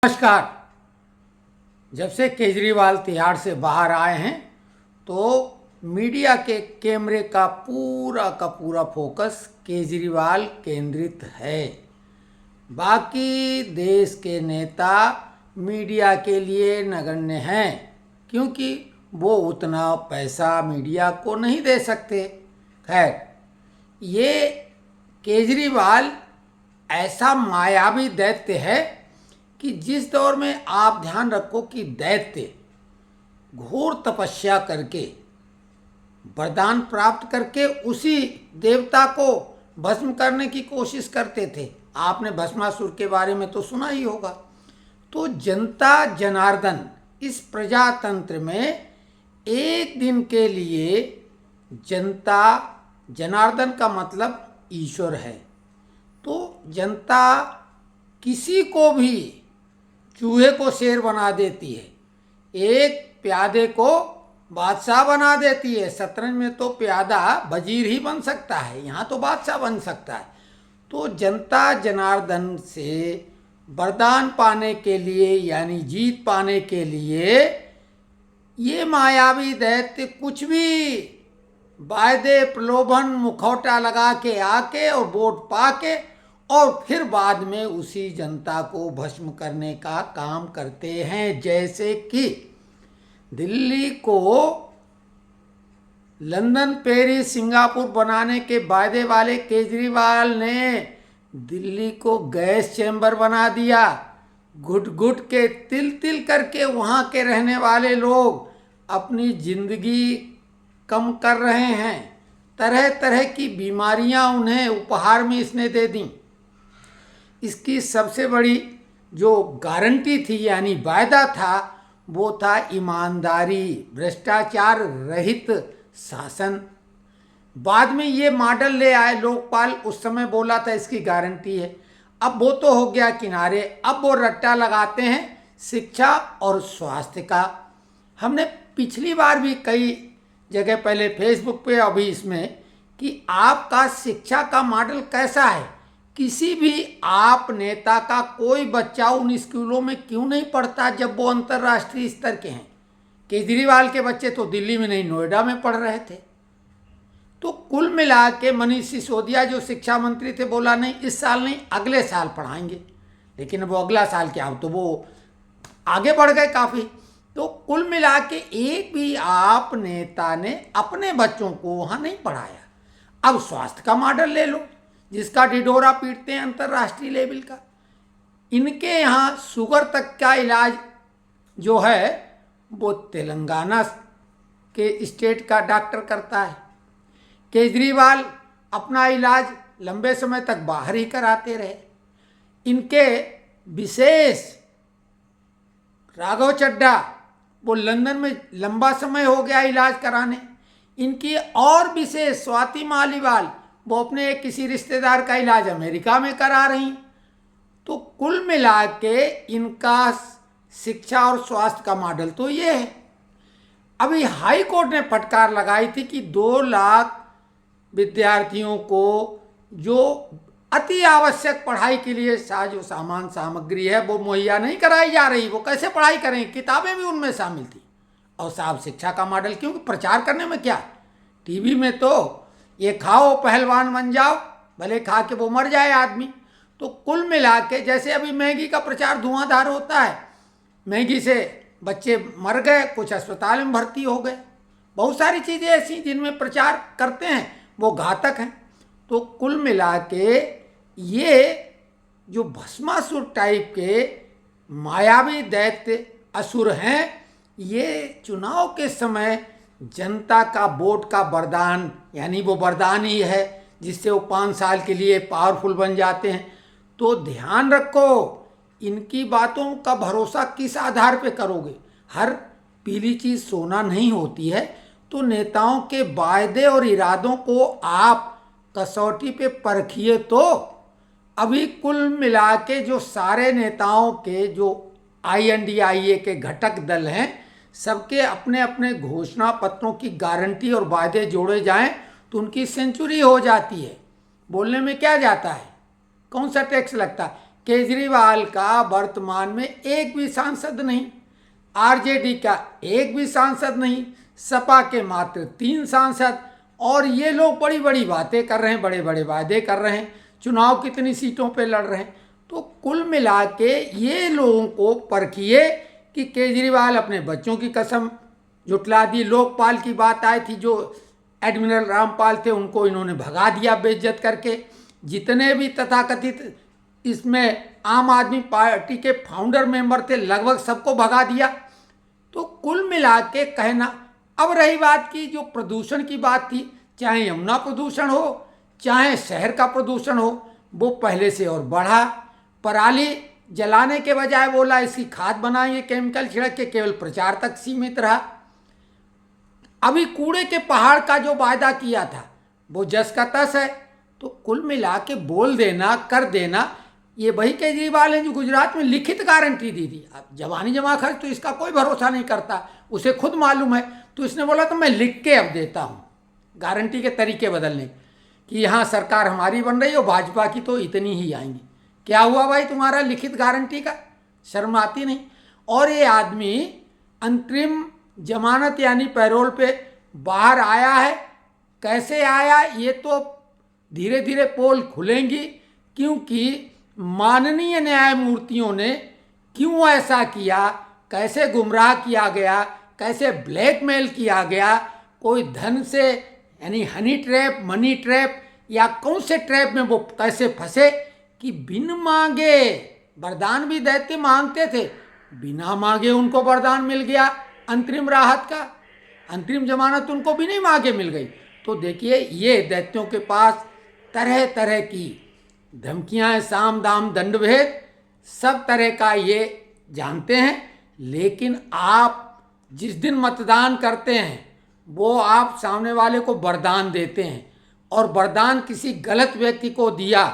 नमस्कार। जब से केजरीवाल तिहाड़ से बाहर आए हैं तो मीडिया के कैमरे का पूरा फोकस केजरीवाल केंद्रित है। बाकी देश के नेता मीडिया के लिए नगण्य हैं क्योंकि वो उतना पैसा मीडिया को नहीं दे सकते। खैर, ये केजरीवाल ऐसा मायावी दैत्य है कि जिस दौर में आप ध्यान रखो कि दैत्य घोर तपस्या करके वरदान प्राप्त करके उसी देवता को भस्म करने की कोशिश करते थे। आपने भस्मासुर के बारे में तो सुना ही होगा। तो जनता जनार्दन इस प्रजातंत्र में एक दिन के लिए जनता जनार्दन का मतलब ईश्वर है। तो जनता किसी को भी चूहे को शेर बना देती है, एक प्यादे को बादशाह बना देती है। शतरंज में तो प्यादा वजीर ही बन सकता है, यहाँ तो बादशाह बन सकता है। तो जनता जनार्दन से वरदान पाने के लिए यानी जीत पाने के लिए ये मायावी दैत्य कुछ भी वायदे प्रलोभन मुखौटा लगा के आके और वोट पाके और फिर बाद में उसी जनता को भस्म करने का काम करते हैं। जैसे कि दिल्ली को लंदन, पेरिस, सिंगापुर बनाने के वायदे वाले केजरीवाल ने दिल्ली को गैस चैम्बर बना दिया। घुट घुट के तिल तिल करके वहाँ के रहने वाले लोग अपनी जिंदगी कम कर रहे हैं। तरह तरह की बीमारियां उन्हें उपहार में इसने दे दी। इसकी सबसे बड़ी जो गारंटी थी यानी वायदा था वो था ईमानदारी, भ्रष्टाचार रहित शासन। बाद में ये मॉडल ले आए लोकपाल, उस समय बोला था इसकी गारंटी है। अब वो तो हो गया किनारे, अब वो रट्टा लगाते हैं शिक्षा और स्वास्थ्य का। हमने पिछली बार भी कई जगह पहले फेसबुक पे अभी इसमें कि आपका शिक्षा का मॉडल कैसा है। किसी भी आप नेता का कोई बच्चा उन स्कूलों में क्यों नहीं पढ़ता जब वो अंतर्राष्ट्रीय स्तर के हैं। केजरीवाल के बच्चे तो दिल्ली में नहीं नोएडा में पढ़ रहे थे। तो कुल मिला के मनीष सिसोदिया जो शिक्षा मंत्री थे बोला नहीं इस साल नहीं अगले साल पढ़ाएंगे, लेकिन वो अगला साल क्या, अब तो वो आगे बढ़ गए काफ़ी। तो कुल मिला के एक भी आप नेता ने अपने बच्चों को वहाँ नहीं पढ़ाया। अब स्वास्थ्य का मॉडल ले लो जिसका ढिढोरा पीटते हैं अंतर्राष्ट्रीय लेवल का। इनके यहाँ शुगर तक का इलाज जो है वो तेलंगाना के स्टेट का डॉक्टर करता है। केजरीवाल अपना इलाज लंबे समय तक बाहर ही कराते रहे। इनके विशेष राघव चड्ढा वो लंदन में लंबा समय हो गया इलाज कराने। इनकी और विशेष स्वाति मालीवाल वो अपने किसी रिश्तेदार का इलाज अमेरिका में करा रही। तो कुल मिला के इनका शिक्षा और स्वास्थ्य का मॉडल तो ये है। अभी हाई कोर्ट ने फटकार लगाई थी कि 2 लाख विद्यार्थियों को जो अति आवश्यक पढ़ाई के लिए साजो सामान सामग्री है वो मुहैया नहीं कराई जा रही। वो कैसे पढ़ाई करें, किताबें भी उनमें शामिल थी। और साहब शिक्षा का मॉडल क्योंकि प्रचार करने में क्या, टीवी में तो ये खाओ पहलवान बन जाओ, भले खा के वो मर जाए आदमी। तो कुल मिला के जैसे अभी मैगी का प्रचार धुआंधार होता है, मैगी से बच्चे मर गए, कुछ अस्पताल में भर्ती हो गए, बहुत सारी चीज़ें ऐसी जिनमें प्रचार करते हैं वो घातक हैं। तो कुल मिला के ये जो भस्मासुर टाइप के मायावी दैत्य असुर हैं, ये चुनाव के समय जनता का वोट का वरदान यानी वो वरदान ही है जिससे वो 5 साल के लिए पावरफुल बन जाते हैं। तो ध्यान रखो इनकी बातों का भरोसा किस आधार पे करोगे। हर पीली चीज़ सोना नहीं होती है। तो नेताओं के वायदे और इरादों को आप कसौटी पे परखिए। तो अभी कुल मिला के जो सारे नेताओं के जो INDIA के घटक दल हैं सबके अपने अपने घोषणा पत्रों की गारंटी और वायदे जोड़े जाएं तो उनकी सेंचुरी हो जाती है। बोलने में क्या जाता है, कौन सा टैक्स लगता है। केजरीवाल का वर्तमान में एक भी सांसद नहीं, आरजेडी का एक भी सांसद नहीं, सपा के मात्र 3 सांसद, और ये लोग बड़ी बड़ी बातें कर रहे हैं, बड़े बड़े वादे कर रहे हैं, चुनाव कितनी सीटों पे लड़ रहे हैं। तो कुल मिला के ये लोगों को परखिए कि केजरीवाल अपने बच्चों की कसम जुटला दी। लोकपाल की बात आई थी, जो एडमिरल रामपाल थे उनको इन्होंने भगा दिया बेइज्जत करके। जितने भी तथाकथित इसमें आम आदमी पार्टी के फाउंडर मेंबर थे लगभग सबको भगा दिया। तो कुल मिला के कहना, अब रही बात की जो प्रदूषण की बात थी, चाहे यमुना प्रदूषण हो चाहे शहर का प्रदूषण हो, वो पहले से और बढ़ा। पराली जलाने के बजाय बोला इसकी खाद बनाएंगे केमिकल छिड़क के, केवल प्रचार तक सीमित रहा। अभी कूड़े के पहाड़ का जो वायदा किया था वो जस का तस है। तो कुल मिला के बोल देना कर देना, ये वही केजरीवाल है जो गुजरात में लिखित गारंटी दी थी। अब जवानी जमा खर्च तो इसका कोई भरोसा नहीं करता, उसे खुद मालूम है। तो इसने बोला तो मैं लिख के अब देता हूँ, गारंटी के तरीके बदलने कि यहाँ सरकार हमारी बन रही हो, भाजपा की तो इतनी ही आएंगी। क्या हुआ भाई तुम्हारा लिखित गारंटी का? शर्म आती नहीं। और ये आदमी अंतरिम जमानत यानी पैरोल पे बाहर आया है। कैसे आया ये तो धीरे धीरे पोल खुलेंगी, क्योंकि माननीय न्यायमूर्तियों ने क्यों ऐसा किया, कैसे गुमराह किया गया, कैसे ब्लैकमेल किया गया, कोई धन से यानी हनी ट्रैप, मनी ट्रैप या कौन से ट्रैप में वो कैसे फंसे कि बिन मांगे वरदान भी दैत्य मांगते थे, बिना मांगे उनको वरदान मिल गया अंतरिम राहत का, अंतरिम जमानत उनको भी नहीं मांगे मिल गई। तो देखिए ये दैत्यों के पास तरह तरह की धमकियां, साम दाम दंड भेद सब तरह का ये जानते हैं। लेकिन आप जिस दिन मतदान करते हैं वो आप सामने वाले को वरदान देते हैं, और वरदान किसी गलत व्यक्ति को दिया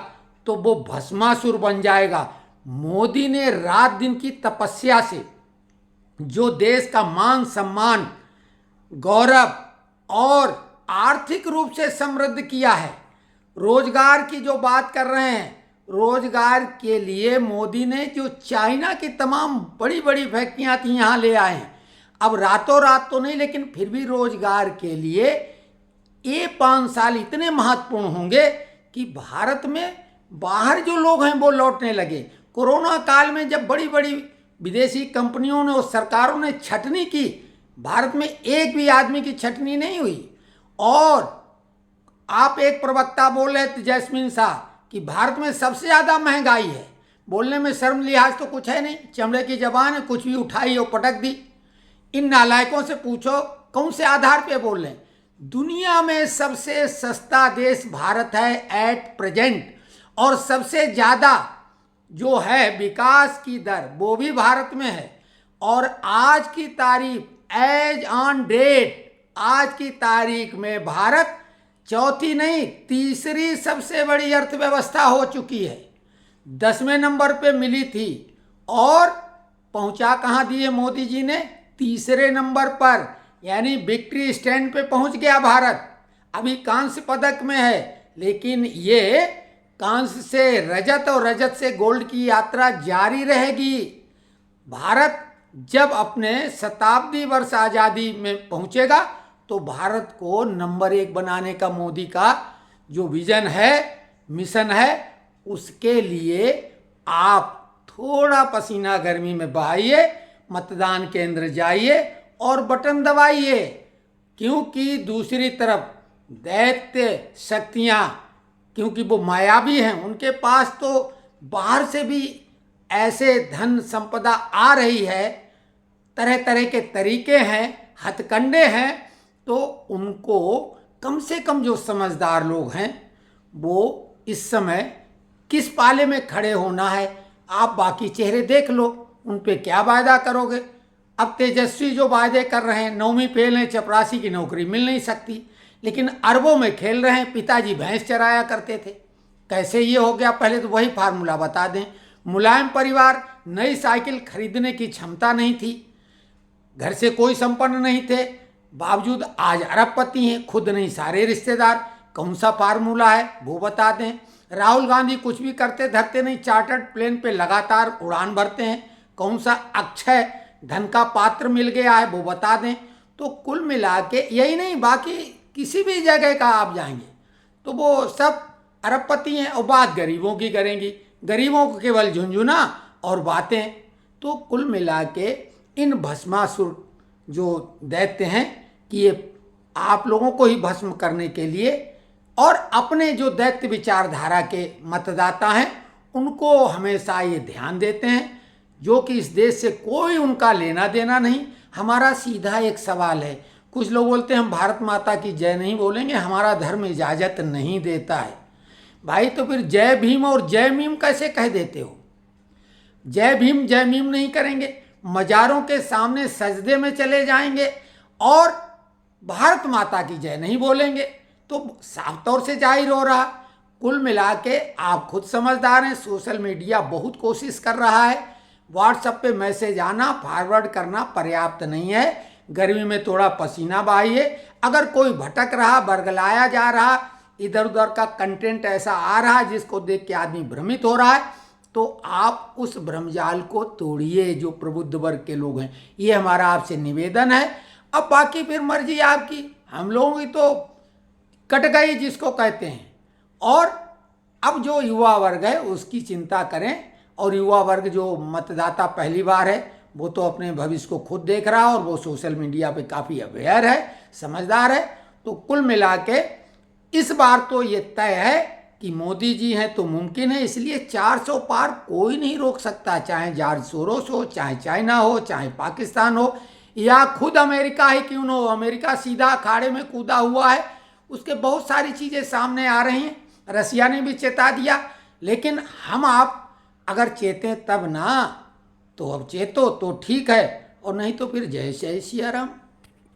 तो वो भस्मासुर बन जाएगा। मोदी ने रात दिन की तपस्या से जो देश का मान सम्मान, गौरव और आर्थिक रूप से समृद्ध किया है, रोजगार की जो बात कर रहे हैं, रोजगार के लिए मोदी ने जो चाइना की तमाम बड़ी बड़ी फैक्ट्रियां थी यहाँ ले आए हैं। अब रातों रात तो नहीं, लेकिन फिर भी रोजगार के लिए ये 5 साल इतने महत्वपूर्ण होंगे कि भारत में बाहर जो लोग हैं वो लौटने लगे। कोरोना काल में जब बड़ी बड़ी विदेशी कंपनियों ने और सरकारों ने छटनी की, भारत में एक भी आदमी की छटनी नहीं हुई। और आप एक प्रवक्ता बोल रहे थे जैस्मिन शाह कि भारत में सबसे ज़्यादा महंगाई है। बोलने में शर्म लिहाज तो कुछ है नहीं, चमड़े की जबान है, कुछ भी उठाई और पटक दी। इन नालायकों से पूछो कौन से आधार पे बोल रहे हैं। दुनिया में सबसे सस्ता देश भारत है एट प्रेजेंट, और सबसे ज़्यादा जो है विकास की दर वो भी भारत में है। और आज की तारीख एज ऑन डेट, आज की तारीख में भारत चौथी नहीं तीसरी सबसे बड़ी अर्थव्यवस्था हो चुकी है। 10वें नंबर पे मिली थी और पहुंचा कहाँ दिए मोदी जी ने? तीसरे नंबर पर, यानी विक्ट्री स्टैंड पे पहुंच गया भारत। अभी कांस्य पदक में है, लेकिन ये कांस्य से रजत और रजत से गोल्ड की यात्रा जारी रहेगी। भारत जब अपने शताब्दी वर्ष आज़ादी में पहुंचेगा तो भारत को नंबर 1 बनाने का मोदी का जो विजन है, मिशन है, उसके लिए आप थोड़ा पसीना गर्मी में बहाइए, मतदान केंद्र जाइए और बटन दबाइए। क्योंकि दूसरी तरफ दैत्य शक्तियाँ, क्योंकि वो मायावी हैं, उनके पास तो बाहर से भी ऐसे धन संपदा आ रही है, तरह तरह के तरीके हैं, हथकंडे हैं। तो उनको कम से कम जो समझदार लोग हैं वो इस समय किस पाले में खड़े होना है। आप बाकी चेहरे देख लो, उन पे क्या वायदा करोगे। अब तेजस्वी जो वायदे कर रहे हैं, 9वीं फेल है, चपरासी की नौकरी मिल नहीं सकती, लेकिन अरबों में खेल रहे हैं। पिताजी भैंस चराया करते थे, कैसे ये हो गया? पहले तो वही फार्मूला बता दें। मुलायम परिवार, नई साइकिल खरीदने की क्षमता नहीं थी, घर से कोई संपन्न नहीं थे, बावजूद आज अरबपति हैं, खुद नहीं सारे रिश्तेदार। कौन सा फार्मूला है वो बता दें। राहुल गांधी कुछ भी करते धरते नहीं, चार्टर्ड प्लेन पे लगातार उड़ान भरते हैं। कौन सा अक्षय धन का पात्र मिल गया है वो बता दें। तो कुल मिला के यही नहीं, बाकी किसी भी जगह का आप जाएंगे तो वो सब अरबपति हैं और बात गरीबों की करेंगी, गरीबों को केवल झुंझुना और बातें। तो कुल मिला के इन भस्मासुर जो दैत्य हैं कि ये आप लोगों को ही भस्म करने के लिए और अपने जो दैत्य विचारधारा के मतदाता हैं उनको हमेशा ये ध्यान देते हैं, जो कि इस देश से कोई उनका लेना देना नहीं। हमारा सीधा एक सवाल है, कुछ लोग बोलते हैं हम भारत माता की जय नहीं बोलेंगे, हमारा धर्म इजाज़त नहीं देता है। भाई तो फिर जय भीम और जय मीम कैसे कह देते हो? जय भीम नहीं करेंगे, मजारों के सामने सजदे में चले जाएंगे और भारत माता की जय नहीं बोलेंगे, तो साफ तौर से जाहिर हो रहा। कुल मिला के आप खुद समझदार हैं, सोशल मीडिया बहुत कोशिश कर रहा है, व्हाट्सएप पे मैसेज आना फॉरवर्ड करना पर्याप्त नहीं है। गर्मी में थोड़ा पसीना बहाइए। अगर कोई भटक रहा, बरगलाया जा रहा, इधर उधर का कंटेंट ऐसा आ रहा है जिसको देख के आदमी भ्रमित हो रहा है, तो आप उस भ्रमजाल को तोड़िए जो प्रबुद्ध वर्ग के लोग हैं। ये हमारा आपसे निवेदन है। अब बाकी फिर मर्जी आपकी, हम लोगों की तो कट गई जिसको कहते हैं। और अब जो युवा वर्ग है उसकी चिंता करें, और युवा वर्ग जो मतदाता पहली बार है वो तो अपने भविष्य को खुद देख रहा है और वो सोशल मीडिया पे काफ़ी अवेयर है, समझदार है। तो कुल मिला के इस बार तो ये तय है कि मोदी जी हैं तो मुमकिन है, इसलिए 400 पार कोई नहीं रोक सकता, चाहे जॉर्ज सोरोस हो, चाहे चाइना हो, चाहे पाकिस्तान हो, या खुद अमेरिका ही क्यों न हो। अमेरिका सीधा अखाड़े में कूदा हुआ है, उसके बहुत सारी चीज़ें सामने आ रही हैं। रसिया ने भी चेता दिया, लेकिन हम आप अगर चेतें तब ना, तो अब चेतो तो ठीक है, और नहीं तो फिर जय जय सिया राम।